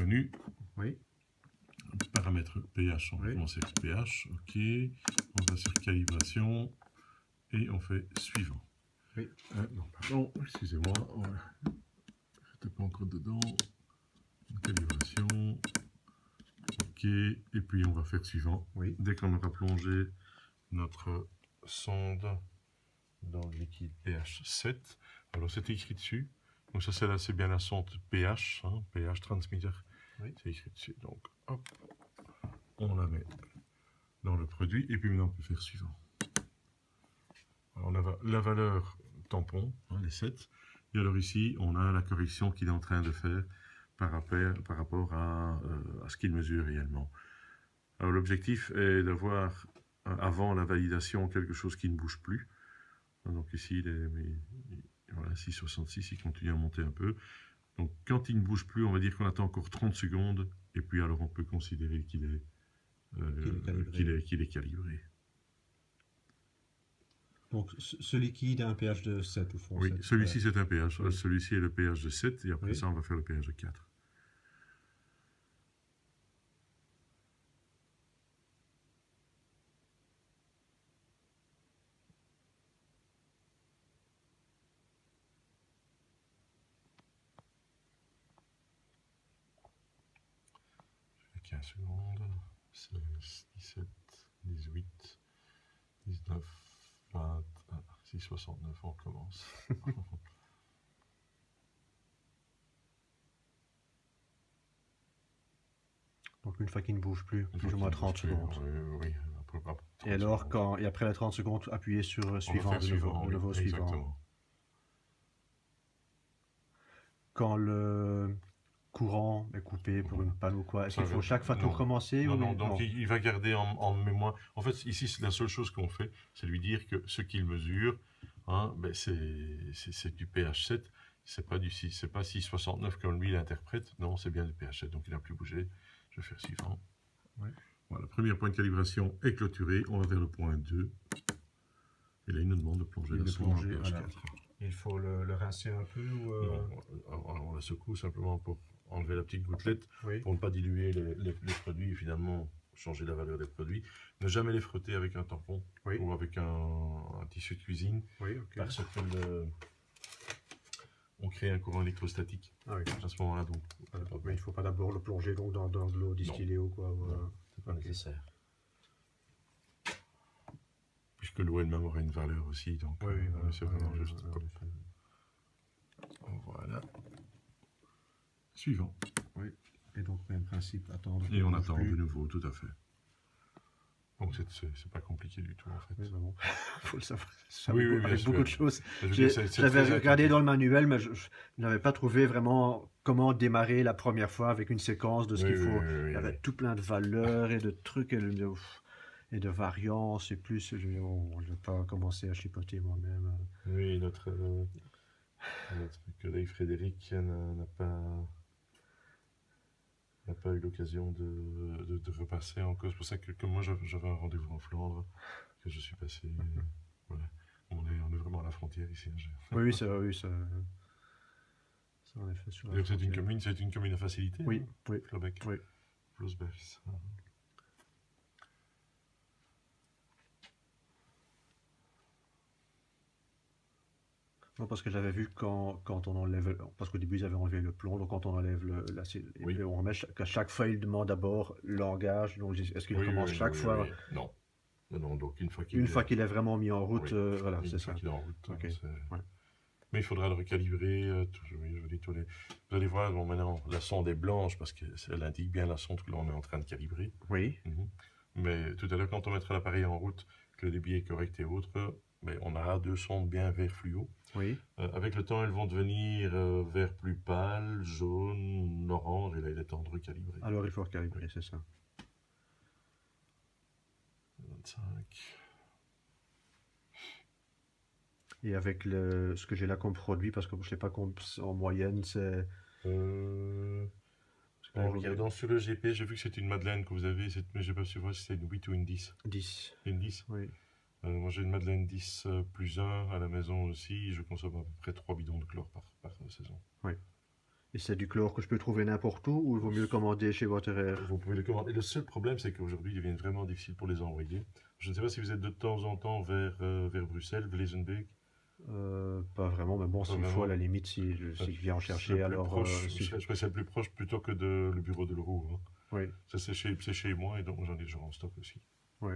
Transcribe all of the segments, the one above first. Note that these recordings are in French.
menu. Oui. Paramètres pH, on va commencer avec pH. Ok. On va sur calibration et on fait suivant. Oui. Non, pardon, excusez-moi. J'étais pas encore dedans. Calibration. Ok. Et puis on va faire suivant. Oui. Dès qu'on aura plongé notre sonde dans le liquide pH 7. Alors c'est écrit dessus. Donc ça c'est bien la sonde pH, hein, pH transmitter. Oui. C'est écrit dessus. Donc hop, on la met dans le produit et puis maintenant on peut faire suivant. Alors, on a la valeur tampon, hein, les 7. Et alors ici on a la correction qu'il est en train de faire par rapport à ce qu'il mesure réellement. Alors l'objectif est d'avoir avant la validation quelque chose qui ne bouge plus. Donc ici, voilà, 6,66, il continue à monter un peu. Donc quand il ne bouge plus, on va dire qu'on attend encore 30 secondes, et puis alors on peut considérer qu'il est calibré. Donc ce liquide a un pH de 7 au fond. Oui, celui-ci c'est un pH, oui. celui-ci est le pH de 7, et après oui. ça on va faire le pH de 4. Je fais 15 secondes, 16, 17, 18, 19, 20, 6,69, on recommence. Donc une fois qu'il ne bouge plus, plus ou moins 30 secondes. Oui, et alors, et après les 30 secondes, appuyez sur suivant, de nouveau suivant. Exactement. Quand le courant est coupé pour une panne ou quoi, est-ce qu'il faut chaque fois tout recommencer? Non, donc il va garder en mémoire. En fait, ici, la seule chose qu'on fait, c'est lui dire que ce qu'il mesure, hein, ben c'est du pH 7, c'est pas 6,69 comme lui l'interprète, non, c'est bien du pH 7, donc il n'a plus bougé. Je vais faire suivant. Oui. Voilà, le premier point de calibration est clôturé, on va vers le point 2. Et là, il nous demande de plonger la sonde en pH 4. Il faut le rincer un peu ou Non, on la secoue simplement pour enlever la petite gouttelette, pour ne pas diluer les produits et finalement changer la valeur des produits. Ne jamais les frotter avec un tampon ou avec un tissu de cuisine, parce que on crée un courant électrostatique à ce moment-là. Donc, mais il ne faut pas d'abord le plonger donc, dans de l'eau distillée ou quoi. C'est pas nécessaire. Puisque l'eau elle-même aura une valeur aussi, donc c'est vraiment juste. Voilà. Suivant. Oui. Et donc même principe, attendre. Et on attend de nouveau, tout à fait. Donc c'est pas compliqué du tout en fait. Oui, vraiment. Faut le savoir. Avec beaucoup de choses. J'avais regardé dans le manuel, mais je n'avais pas trouvé vraiment comment démarrer la première fois avec une séquence de ce qu'il faut. Il y avait tout plein de valeurs et de trucs et de variances et plus. Je n'ai pas commencé à chipoter moi-même. Oui, notre collègue Frédéric n'a pas eu l'occasion de repasser encore. C'est pour ça que moi j'avais un rendez-vous en Flandre, que je suis passé. Voilà. On est vraiment à la frontière ici. Oui, ça en effet sur la frontière. C'est une commune à facilité. Oui, oui. Flobecq. Oui. Flosbergs. Non, parce que j'avais vu quand on enlève, parce qu'au début ils avaient enlevé le plomb, donc quand on enlève et on remet qu'à chaque fois il demande d'abord l'engage, donc est-ce qu'il recommence chaque fois? Non. Non, donc une fois qu'il est vraiment mis en route, voilà, c'est ça. Une fois qu'il est en route, ouais. Mais il faudra le recalibrer. Vous allez voir, bon, maintenant la sonde est blanche parce qu'elle indique bien la sonde que l'on est en train de calibrer. Oui. Mais tout à l'heure, quand on mettra l'appareil en route, que le débit est correct et autres, mais on aura deux sondes bien vert fluo. Oui. Avec le temps, elles vont devenir vert plus pâle, jaune, orange, et là il est temps de recalibrer. Alors il faut recalibrer, c'est ça. 25. Et avec ce que j'ai là comme produit, parce que je ne sais pas en moyenne c'est... En regardant sur le GP, j'ai vu que c'est une Madeleine que vous avez, mais je n'ai pas su voir si c'est une 8 ou une 10. 10. Une 10. Oui. Moi j'ai une Madeleine 10 plus 1 à la maison aussi, je consomme à peu près 3 bidons de chlore par saison. Oui. Et c'est du chlore que je peux trouver n'importe où ou il vaut mieux le commander chez Water Vous pouvez les commander. Et le seul problème, c'est qu'aujourd'hui, ils deviennent vraiment difficiles pour les envoyer. Je ne sais pas si vous êtes de temps en temps vers Bruxelles, Vlezenbeek. Pas vraiment, mais bon, Pas s'il faut, à vraiment. la limite, si je viens en chercher, Le plus alors... proche, je crois que c'est le plus proche plutôt que le bureau de l'Euro. Hein. Oui, Ça, c'est chez moi et donc j'en ai toujours en stock aussi. oui.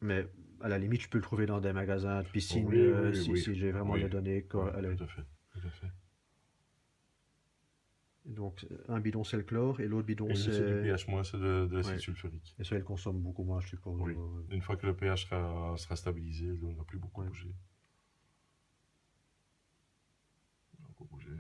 Mais à la limite, je peux le trouver dans des magasins de piscine si j'ai vraiment oui, les données. oui, Allez. tout à fait, tout à fait. Donc, un bidon, c'est le chlore et l'autre bidon, Et c'est du c'est... pH-, c'est de l'acide Ouais. sulfurique. Et ça, elle consomme beaucoup moins, je suppose. Oui. Une fois que le pH sera stabilisé, l'eau n'a plus beaucoup Ouais. bougé. Beaucoup bougé.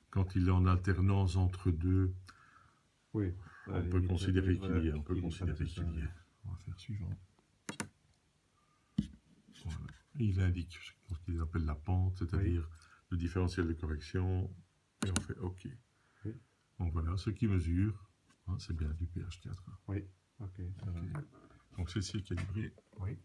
Quand il est en alternance entre deux, Oui. on peut considérer qu'il y est. On peut considérer qu'il y est. On va faire suivant. Voilà. Il indique ce qu'il appelle la pente, c'est-à-dire le différentiel de correction, et on fait OK. Oui. Donc voilà, ce qui mesure, hein, c'est bien du pH 4. Oui, ok. Donc ceci est calibré. Oui.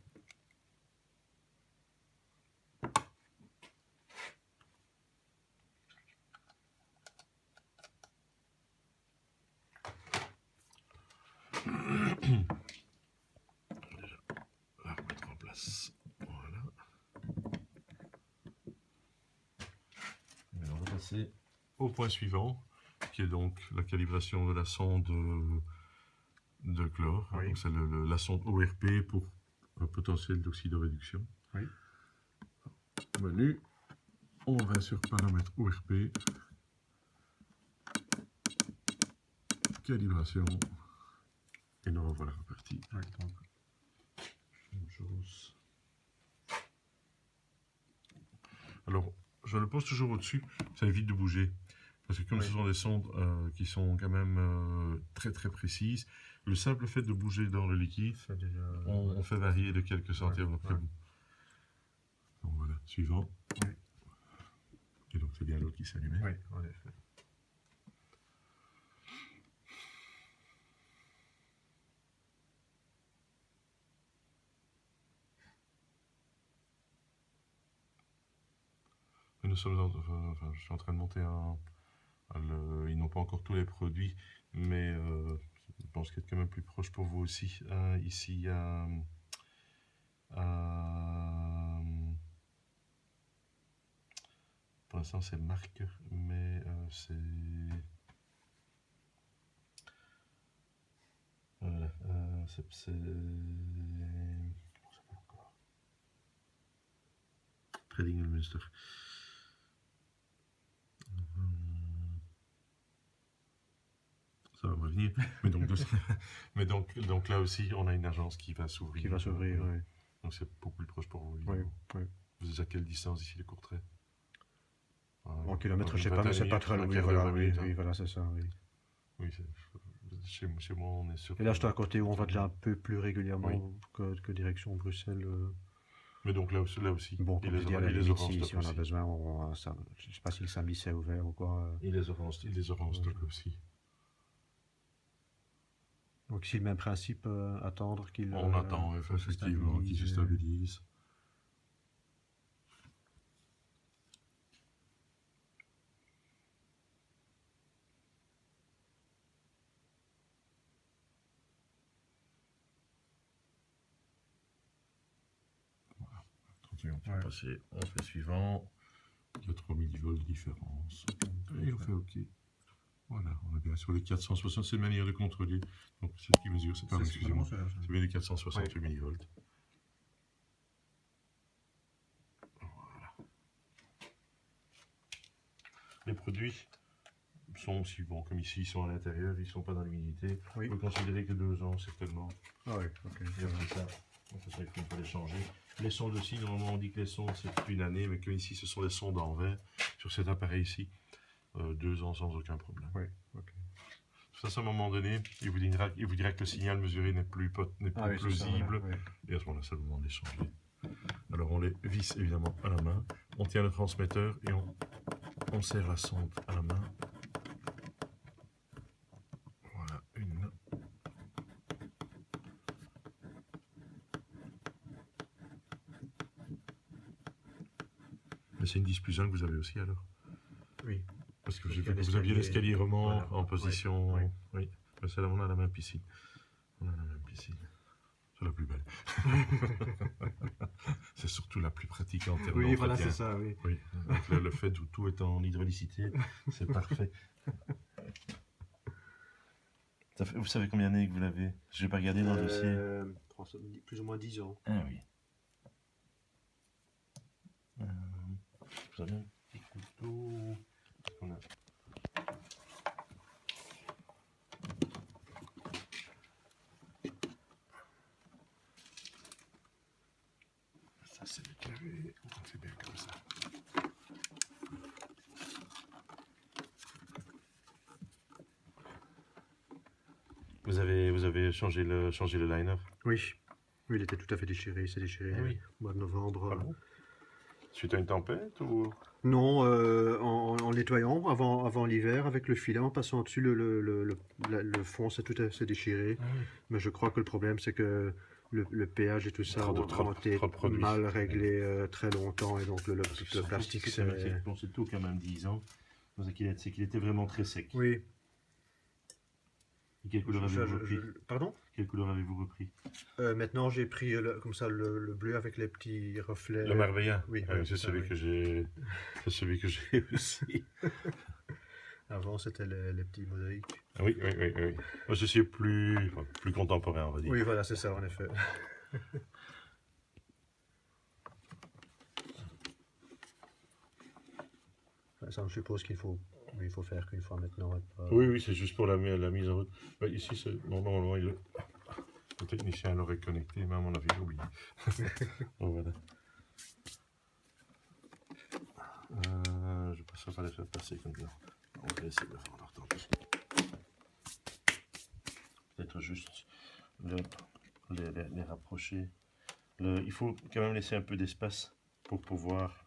La remettre en place. Voilà. Et on va passer au point suivant, qui est donc la calibration de la sonde de chlore. Oui. C'est la sonde ORP pour un potentiel d'oxydoréduction. Oui. Menu, on va sur paramètres ORP, calibration, et nous revoilà repartis. Oui, donc. Même chose. Alors, je le pose toujours au-dessus, ça évite de bouger. Parce que comme ce sont des sondes qui sont quand même très très précises, le simple fait de bouger dans le liquide, on fait varier de quelques centièmes. Donc voilà, suivant. Oui. Et donc c'est bien l'autre qui s'allumait. Oui, en effet. Nous sommes je suis en train de monter ils n'ont pas encore tous les produits, mais je pense qu'il est quand même plus proche pour vous aussi. Ici, pour l'instant c'est marque, mais c'est... Voilà, c'est... Trading Munster. Ça va revenir. Mais donc là aussi, on a une agence qui va s'ouvrir. Qui va s'ouvrir, oui. Donc c'est beaucoup plus proche pour vous. Oui, oui. Vous êtes à quelle distance ici, les Courtrai? En kilomètres, je sais pas, mais c'est pas très loin. Oui, voilà, c'est ça, oui. Oui, chez moi, on est sur... Et là, je suis à côté où on va déjà un peu plus régulièrement que direction Bruxelles. Mais donc là aussi, bon, comme je dis, à la limite, si on a besoin, je ne sais pas si le samedi c'est ouvert ou quoi. Il les aura en stock aussi. Donc ici, le même principe, attendre qu'il... On attend, effectivement, qu'il se stabilise. On fait suivant. Il y a 3 millivolts de différence. Et on fait OK. Voilà, on est bien sur les 460. C'est une manière de contrôler. Donc c'est ce qui mesure. C'est pas, excusez-moi. C'est bien les 468 millivolts. Voilà. Les produits sont aussi bons, comme ici, ils sont à l'intérieur, ils ne sont pas dans l'humidité. Oui. On peut considérer que 2 ans, certainement. Ah oui, ok. Et après ça, il faut pas les changer. Les sondes aussi, normalement on dit que les sondes c'est une année, mais que ici ce sont des sondes en verre sur cet appareil ici. 2 ans sans aucun problème. Oui, ok. De toute façon, à un moment donné, il vous dira que le signal mesuré n'est plus plausible. Voilà, et à ce moment-là, c'est le moment de les changer. Alors on les visse évidemment à la main, on tient le transmetteur et on serre la sonde à la main. c'est une 10 plus 1 que vous avez aussi alors? Oui. Parce que Donc, j'ai il y a vu que vous aviez l'escalier roman voilà, en position... oui. Oui, mais c'est là, on a la même piscine. On a la même piscine. C'est la plus belle. C'est surtout la plus pratique en termes Oui, voilà, d'entretien. c'est ça, oui. Oui, donc le fait où tout est en hydraulicité, c'est parfait. Vous savez combien d'années que vous l'avez? Je n'ai pas regardé dans le dossier. Plus ou moins 10 ans. Ah oui. Vous avez un petit couteau. On a... Ça c'est le carré, c'est bien comme ça. Vous avez changé le liner? Oui. Oui, il était tout à fait déchiré. Il s'est déchiré Ah oui. au mois de novembre. Ah bon? Suite à une tempête ou? Non, en nettoyant avant l'hiver avec le filet, en passant dessus, le fond s'est déchiré. Ah oui. Mais je crois que le problème, c'est que le pH et tout ça Trop de été produits. mal réglé très longtemps. Et donc le plastique, c'est... Bon, c'est tout quand même 10 ans. C'est qu'il était vraiment très sec. Oui. Et quelle couleur avez-vous repris? Pardon? Quelle couleur avez-vous repris? Maintenant, j'ai pris comme ça le bleu avec les petits reflets. Le Marbella? Oui, Ah oui, c'est celui que j'ai. C'est celui que j'ai aussi. Avant, c'était les petits mosaïques. Ah oui. Moi, ceci est plus contemporain, on va dire. Oui, voilà, c'est ça, en effet. Ça, je suppose qu'il faut faire qu'une fois maintenant. Et pas... Oui, c'est juste pour la mise en route. Ouais, ici, normalement, le technicien l'aurait connecté, mais à mon avis, j'ai oublié. Bon, voilà. Je pense qu'il fallait faire passer comme ça. On va essayer de faire leur temps. Peut-être juste les rapprocher. Il faut quand même laisser un peu d'espace pour pouvoir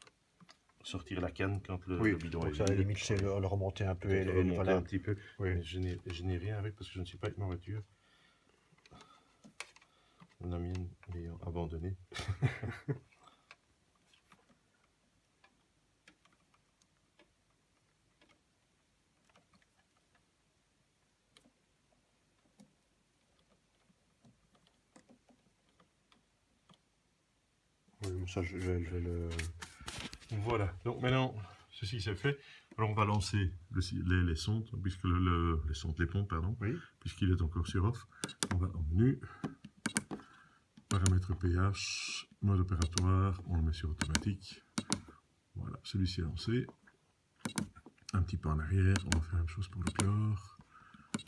sortir la canne quand le bidon est vide. Ça, à la limite, c'est le remonter un peu et remonter voilà. un petit peu. Oui. Mais je n'ai rien avec parce que je ne suis pas avec ma voiture. La mienne ayant abandonné. Oui, ça, je vais le... Voilà, donc maintenant, ceci c'est fait. Alors on va lancer les sondes, puisque les pompes, pardon, Oui. puisqu'il est encore sur off. On va en menu, paramètres pH, mode opératoire, on le met sur automatique. Voilà, celui-ci est lancé. Un petit peu en arrière, on va faire la même chose pour le chlore.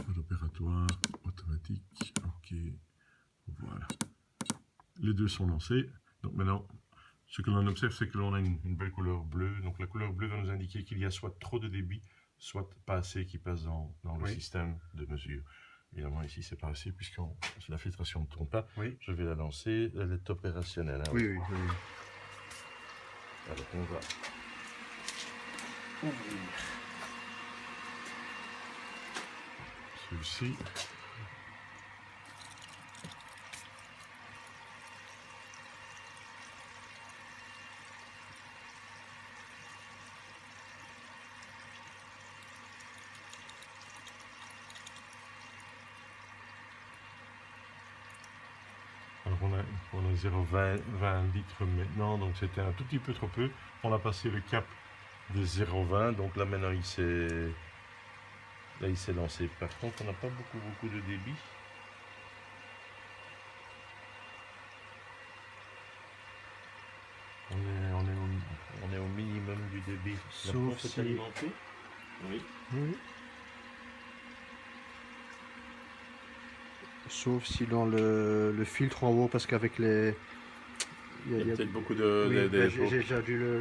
Mode opératoire, automatique, ok, voilà. Les deux sont lancés, donc maintenant... Ce que l'on observe, c'est que l'on a une belle couleur bleue. Donc la couleur bleue va nous indiquer qu'il y a soit trop de débit, soit pas assez qui passe dans le système de mesure. Évidemment, ici, c'est pas assez, puisque la filtration ne tourne pas. Oui. Je vais la lancer. Elle est opérationnelle. Hein, oui. Alors, on va ouvrir celui-ci. Alors on a 0,20 litres maintenant, donc c'était un tout petit peu trop peu. On a passé le cap de 0,20, donc là maintenant il s'est lancé. Par contre, on n'a pas beaucoup de débit. On est au minimum du débit. Sauf si... Oui. Sauf si dans le filtre en haut, parce qu'avec les... Il y a peut-être beaucoup de... j'ai déjà dû le